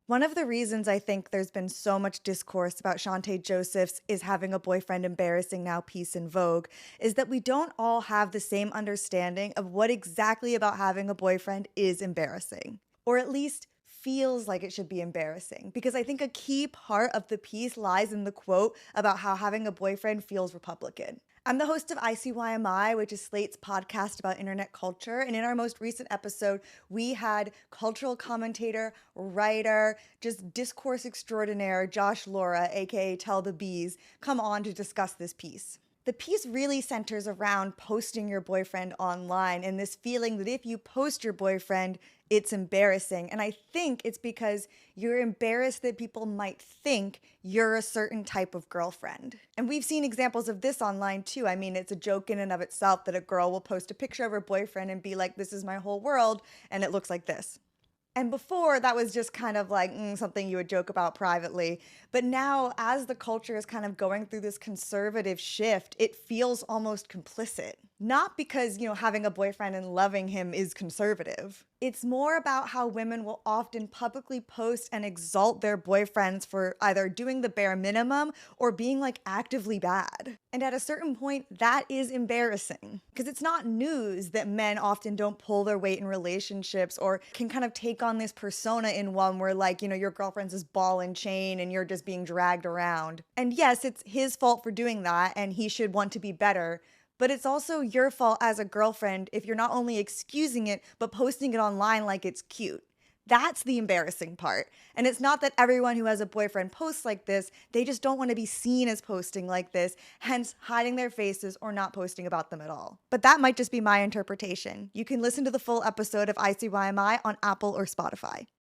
One of the reasons I think there's been so much discourse about Chanté Joseph's "Is Having a Boyfriend Embarrassing Now" piece in Vogue is that we don't all have the same understanding of what exactly about having a boyfriend is embarrassing, or at least feels like it should be embarrassing. Because I think a key part of the piece lies in the quote about how having a boyfriend feels Republican. I'm the host of ICYMI, which is Slate's podcast about internet culture. And in our most recent episode, we had cultural commentator, writer, just discourse extraordinaire Josh Lora, aka Tell the Bees, come on to discuss this piece. The piece really centers around posting your boyfriend online and this feeling that if you post your boyfriend, it's embarrassing. And I think it's because you're embarrassed that people might think you're a certain type of girlfriend. And we've seen examples of this online too. I mean, it's a joke in and of itself that a girl will post a picture of her boyfriend and be like, this is my whole world, and it looks like this. And before, that was just kind of like something you would joke about privately. But now, as the culture is kind of going through this conservative shift, it feels almost complicit. Not because, having a boyfriend and loving him is conservative. It's more about how women will often publicly post and exalt their boyfriends for either doing the bare minimum or being like actively bad. And at a certain point, that is embarrassing. Because it's not news that men often don't pull their weight in relationships or can kind of take on this persona in one where, like, your girlfriend's this ball and chain and you're just being dragged around. And yes, it's his fault for doing that and he should want to be better. But it's also your fault as a girlfriend if you're not only excusing it, but posting it online like it's cute. That's the embarrassing part. And it's not that everyone who has a boyfriend posts like this, they just don't want to be seen as posting like this, hence hiding their faces or not posting about them at all. But that might just be my interpretation. You can listen to the full episode of ICYMI on Apple or Spotify.